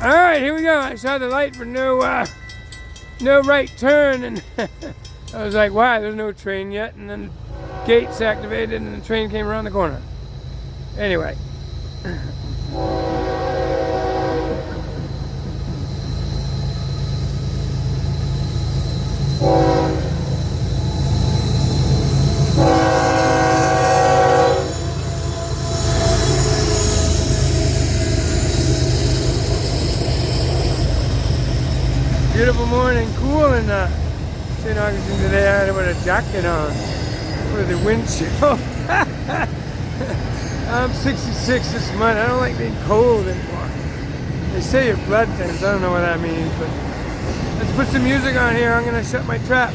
All right, here we go. I saw the light for no right turn, and I was like, "Why? There's no train yet." And then the gates activated, and the train came around the corner. Anyway. Beautiful morning, cool in St. Augustine today. I had to put a jacket on for the wind chill. I'm 66 this month. I don't like being cold anymore. They say your blood thins. I don't know what that means, but let's put some music on here. I'm gonna shut my trap.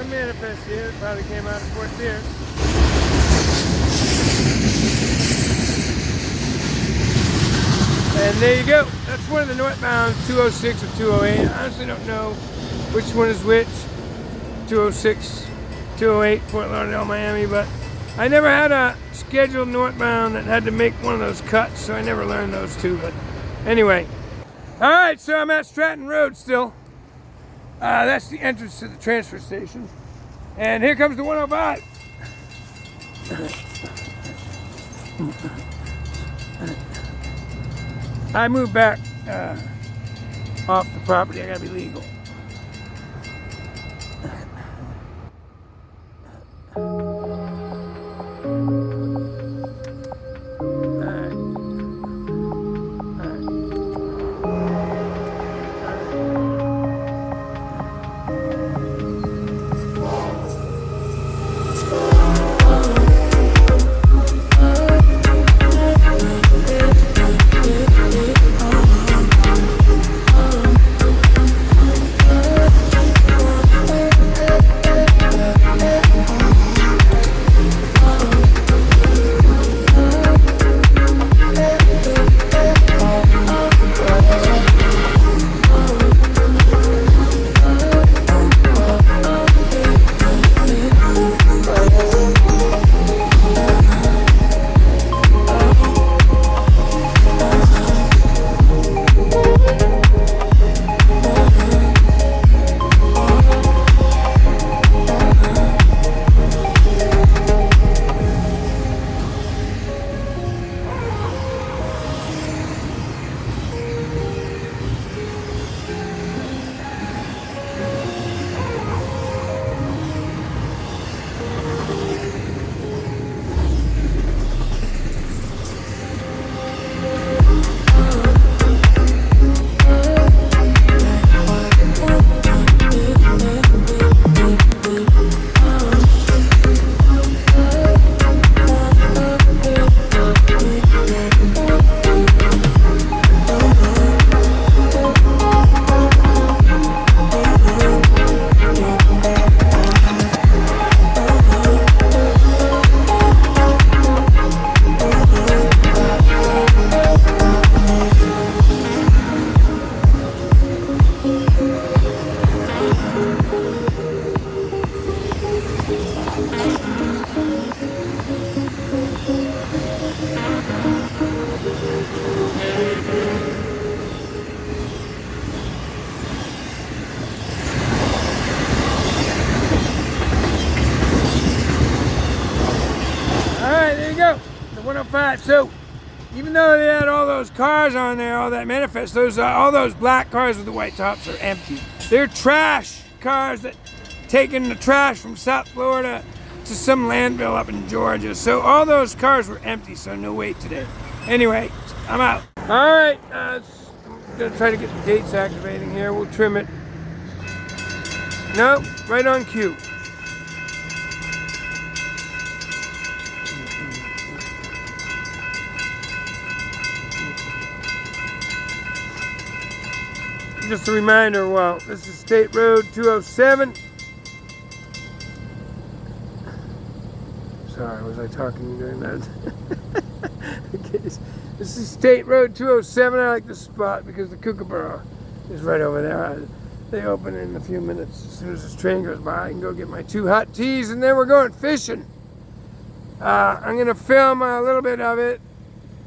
Limitless here. It probably came out of Fort Pierce. And there you go. That's one of the northbound 206 or 208. I honestly don't know which one is which. 206, 208, Fort Lauderdale, Miami. But I never had a scheduled northbound that had to make one of those cuts, so I never learned those two. But anyway. All right, so I'm at Stratton Road still. That's the entrance to the transfer station. And here comes the 105. I moved back off the property. I gotta be legal. 105. So even though they had all those cars on there, all that manifest, all those black cars with the white tops are empty. They're trash cars that taking the trash from South Florida to some landfill up in Georgia. So all those cars were empty, so no wait today. Anyway, I'm out. All right, I'm gonna try to get the gates activating here. We'll trim it. No, right on cue. Just a reminder, well, this is State Road 207. Sorry, was I talking during that? Okay, this is State Road 207. I like this spot because the Kookaburra is right over there. They open in a few minutes. As soon as this train goes by, I can go get my 2 hot teas, and then we're going fishing. I'm going to film a little bit of it,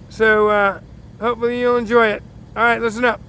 so hopefully you'll enjoy it. All right, listen up.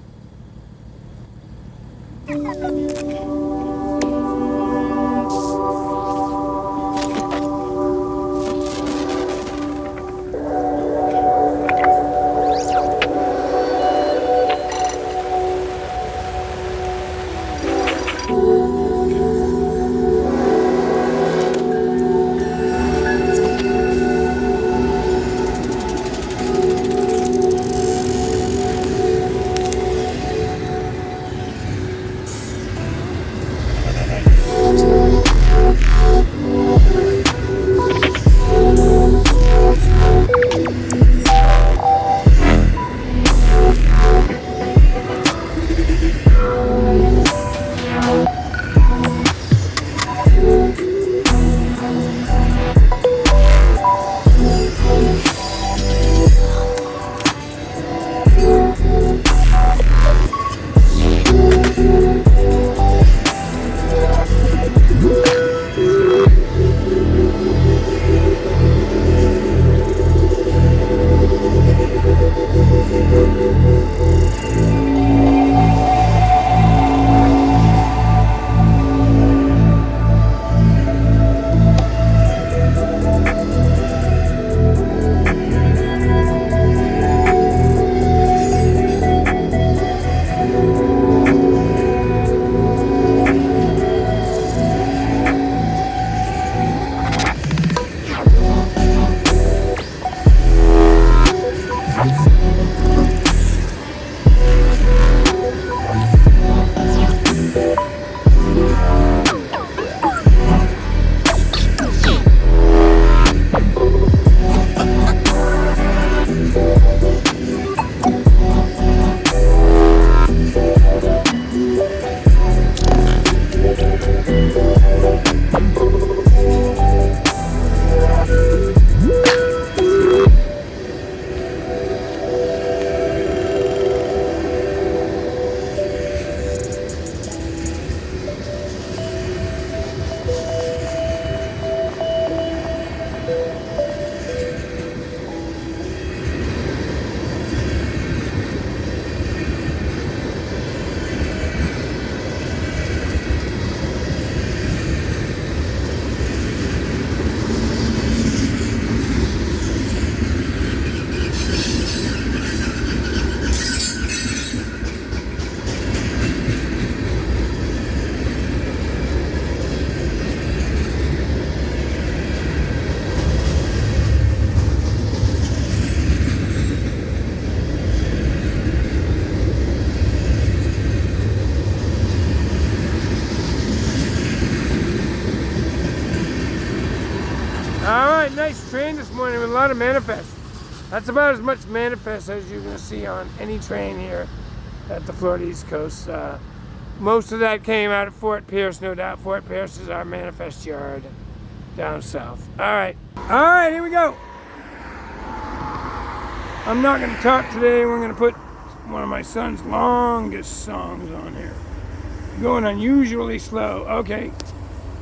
Alright, nice train this morning with a lot of manifest. That's about as much manifest as you're going to see on any train here at the Florida East Coast. Most of that came out of Fort Pierce, no doubt. Fort Pierce is our manifest yard down south. Alright, here we go. I'm not going to talk today. We're going to put one of my son's longest songs on here. Going unusually slow. Okay,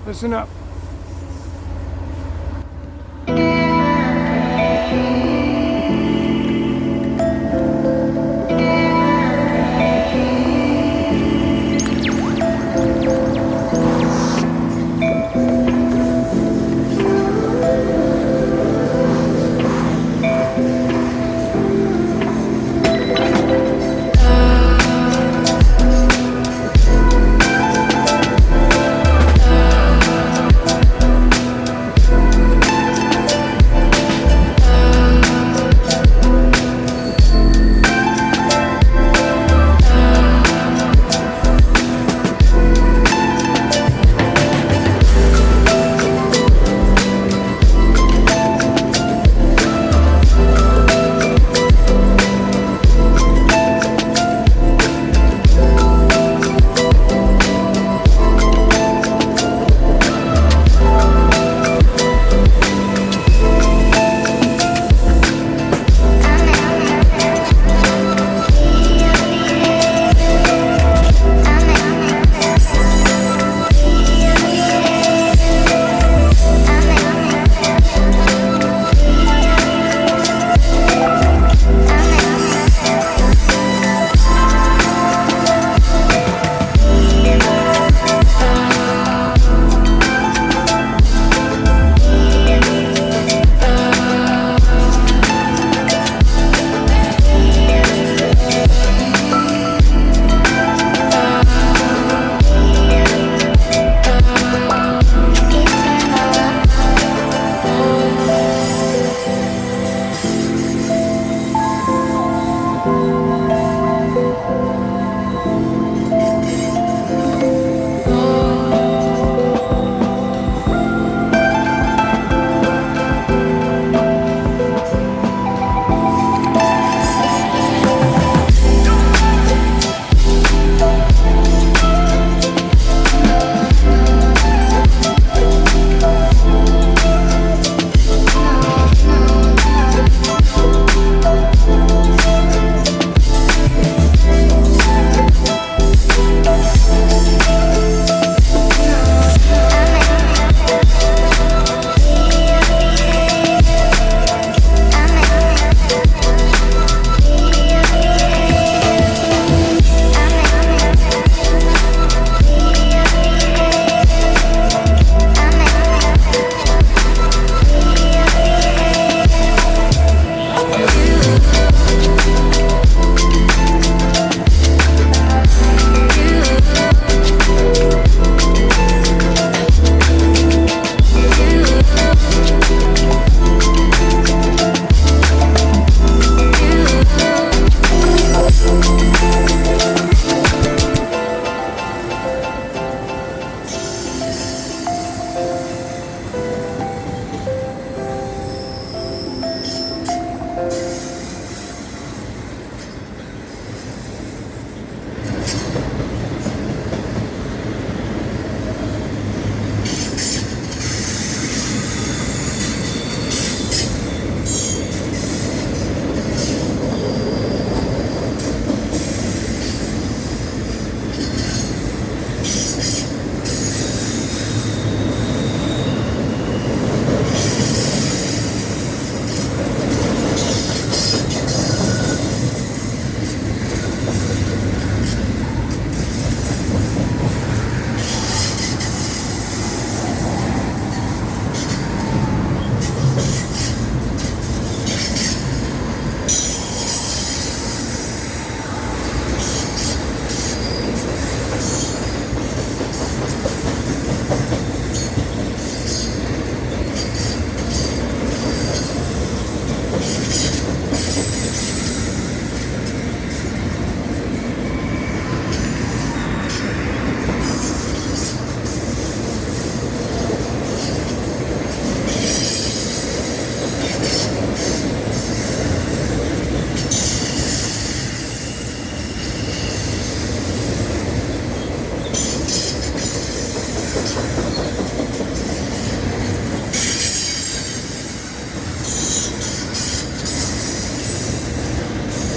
listen up.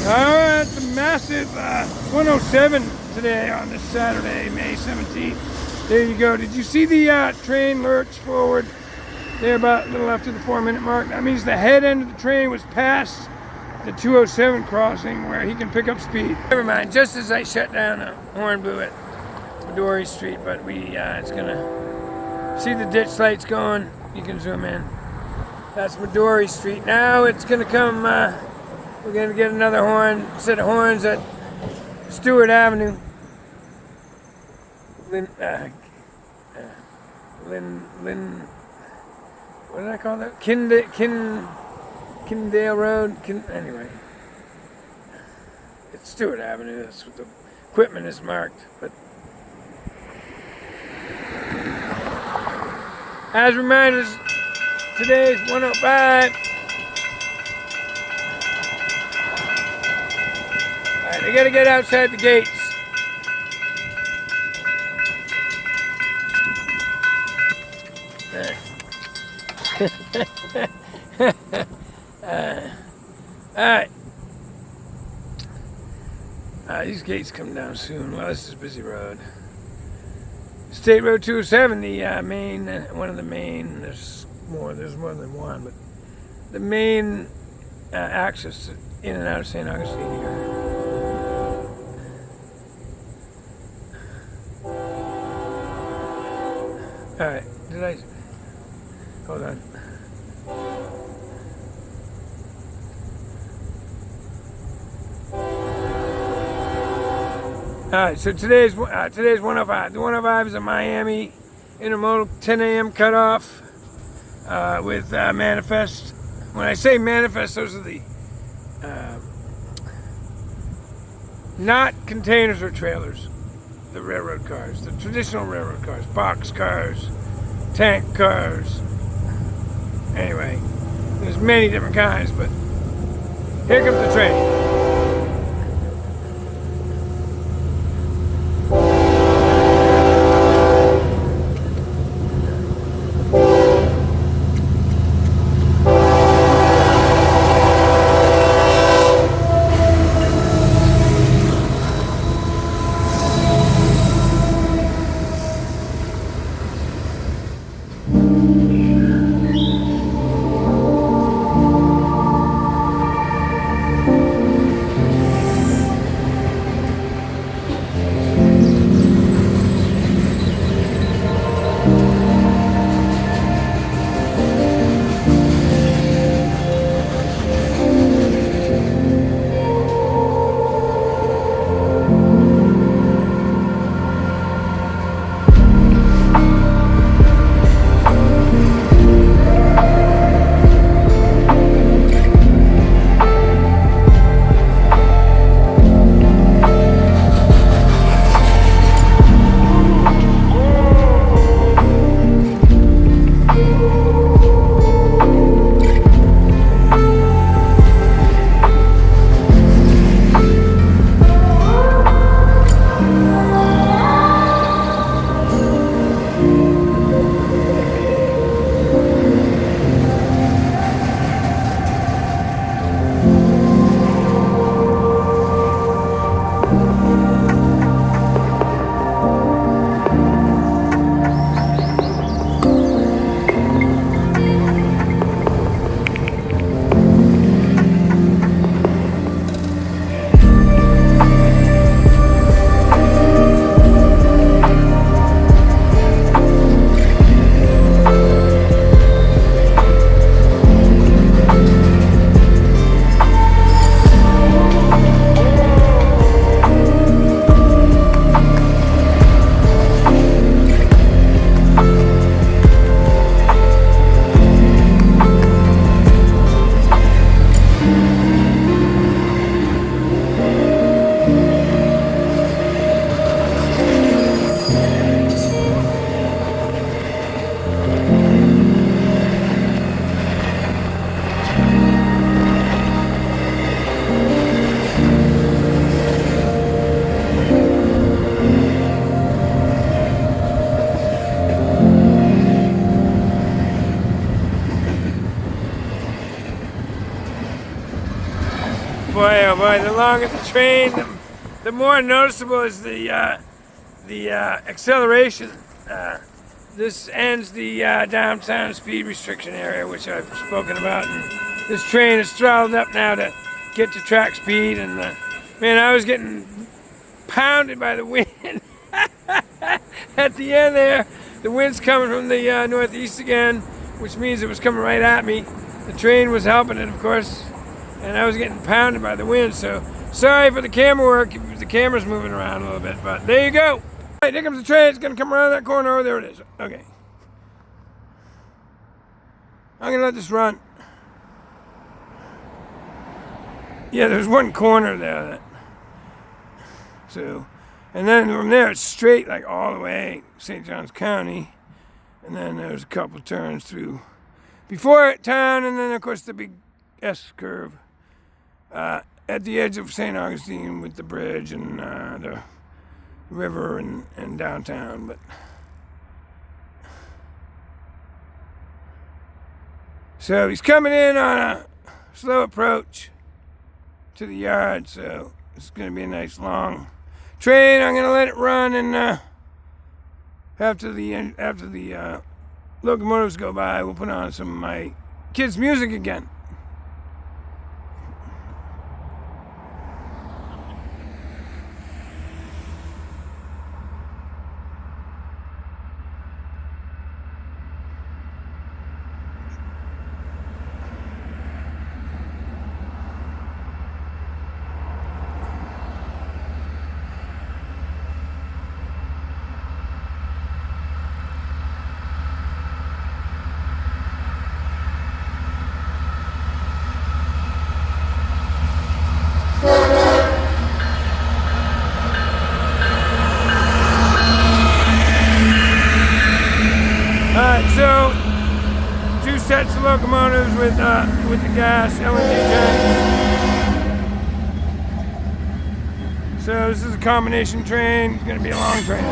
Alright, it's a massive 107 today on this Saturday, May 17th. There you go. Did you see the train lurch forward there about a little after the 4-minute mark? That means the head end of the train was past the 207 crossing where he can pick up speed. Never mind, just as I shut down, the horn blew at Midori Street, but it's gonna see the ditch lights going. You can zoom in. That's Midori Street. Now it's gonna come, we're gonna get another set of horns at Stewart Avenue. What did I call that? Kindale Road. Anyway, it's Stewart Avenue. That's what the equipment is marked. But as reminders, today's 105. All right, they gotta get outside the gates. Alright. These gates come down soon. Well, this is a busy road. State Road 207, the main, one of the main, there's more than one, but the main access in and out of St. Augustine here. Alright, hold on. Alright, so today's 105. The 105 is a Miami intermodal 10 a.m. cutoff with manifest. When I say manifest, those are the not containers or trailers. The railroad cars, the traditional railroad cars, box cars, tank cars. Anyway, there's many different kinds, but here comes the train. Boy, oh boy, the longer the train, the more noticeable is the acceleration. This ends the downtown speed restriction area, which I've spoken about. And this train is throttled up now to get to track speed. And man, I was getting pounded by the wind at the end there. The wind's coming from the northeast again, which means it was coming right at me. The train was helping it, of course, and I was getting pounded by the wind. So sorry for the camera work if the camera's moving around a little bit, but there you go. All right, here comes the train. It's gonna come around that corner. Oh, there it is. Okay. I'm gonna let this run. Yeah, there's one corner there. And then from there it's straight like all the way St. Johns County. And then there's a couple turns through before town, and then of course the big S curve at the edge of St. Augustine with the bridge and the river and downtown. But so he's coming in on a slow approach to the yard, so it's going to be a nice long train. I'm going to let it run, and after the locomotives go by, we'll put on some of my kids' music again. So, 2 sets of locomotives with the gas LNG tank. So this is a combination train. It's going to be a long train.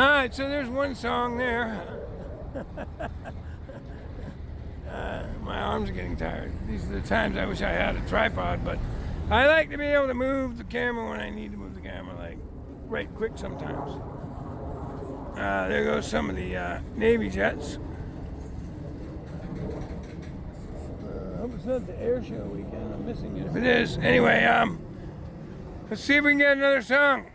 Alright, so there's one song there. My arms are getting tired. These are the times I wish I had a tripod, but I like to be able to move the camera when I need to move the camera, like right quick sometimes. There goes some of the Navy jets. I hope it's not the air show weekend. I'm missing it if it is. Anyway, let's see if we can get another song.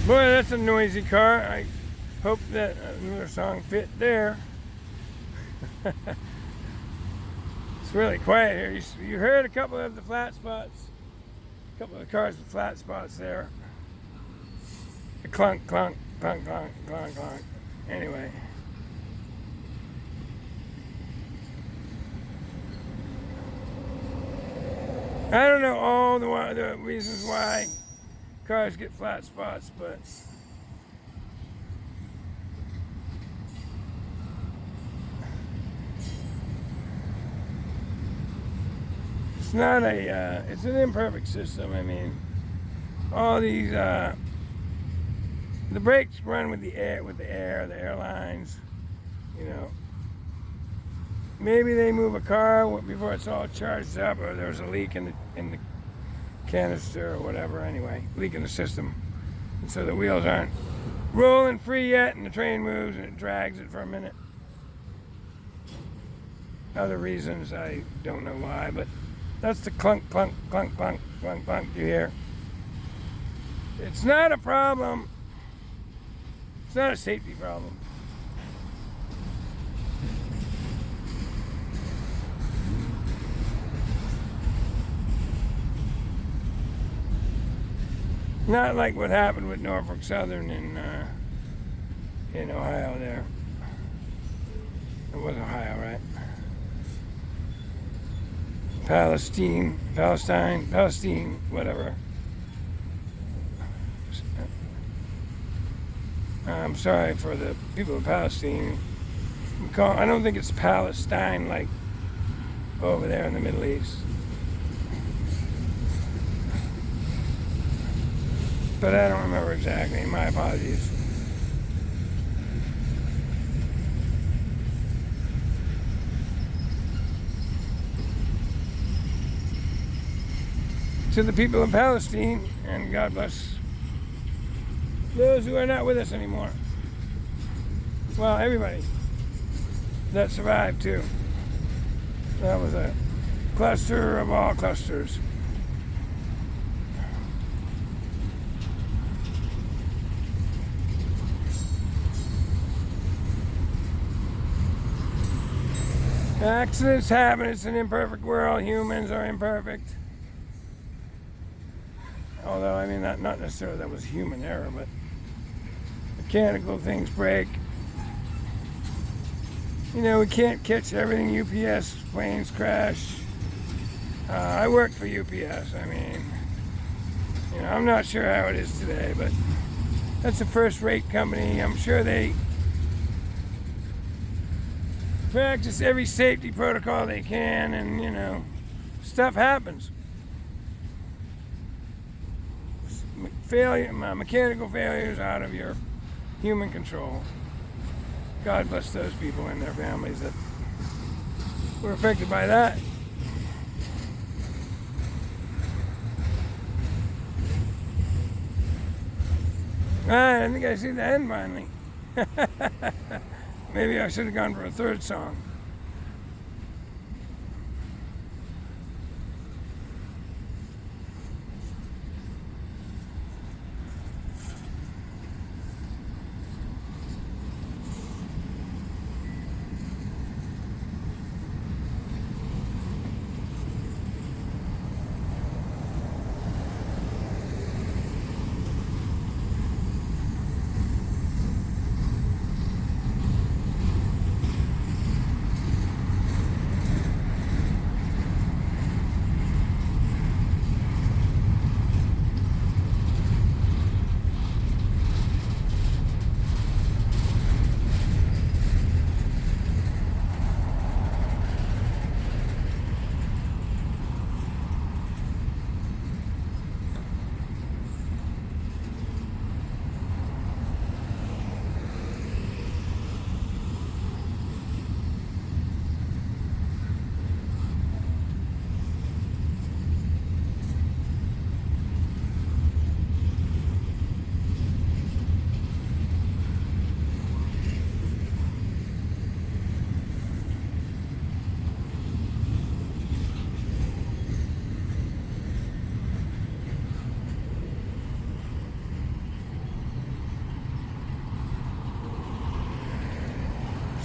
Boy, that's a noisy car. I hope that another song fit there. It's really quiet here. You heard a couple of the flat spots. A couple of the cars with flat spots there. The clunk, clunk, clunk, clunk, clunk, clunk. Anyway. I don't know all the reasons why cars get flat spots, but It's not a, it's an imperfect system. I mean, all these, the brakes run with the air, the airlines, you know. Maybe they move a car before it's all charged up, or there's a leak in the canister or whatever. Anyway, leak in the system, and so the wheels aren't rolling free yet, and the train moves and it drags it for a minute. Other reasons, I don't know why, but that's the clunk, clunk, clunk, clunk, clunk, clunk you hear. It's not a problem. It's not a safety problem. Not like what happened with Norfolk Southern in Ohio there. It was Ohio, right? Palestine, whatever. I'm sorry for the people of Palestine. I don't think it's Palestine like over there in the Middle East. But I don't remember exactly. My apologies. To the people of Palestine, and God bless those who are not with us anymore. Well, everybody that survived too. That was a cluster of all clusters. Accidents happen. It's an imperfect world. Humans are imperfect. Although, I mean, not necessarily that was human error, but mechanical things break. You know, we can't catch everything. UPS planes crash. I worked for UPS. I mean, you know, I'm not sure how it is today, but that's a first-rate company. I'm sure they practice every safety protocol they can, and you know, stuff happens. Mechanical failures out of your human control. God bless those people and their families that were affected by that. I think I see the end finally. Maybe I should have gone for a third song.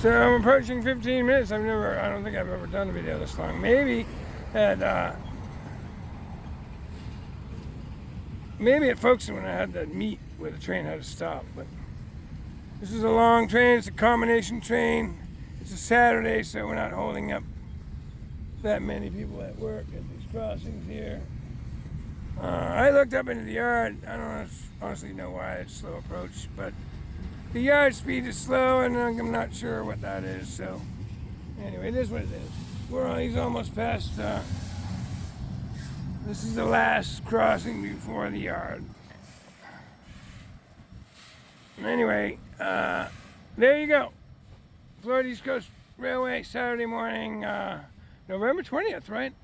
So I'm approaching 15 minutes. I don't think I've ever done a video this long. Maybe at Folkestone when I had that meet where the train had to stop. But this is a long train. It's a combination train. It's a Saturday, so we're not holding up that many people at work at these crossings here. I looked up into the yard. I don't honestly know why it's slow approach, but the yard speed is slow, and I'm not sure what that is. So, anyway, it is what it is. He's almost past This is the last crossing before the yard. Anyway, there you go. Florida East Coast Railway, Saturday morning, November 20th, right?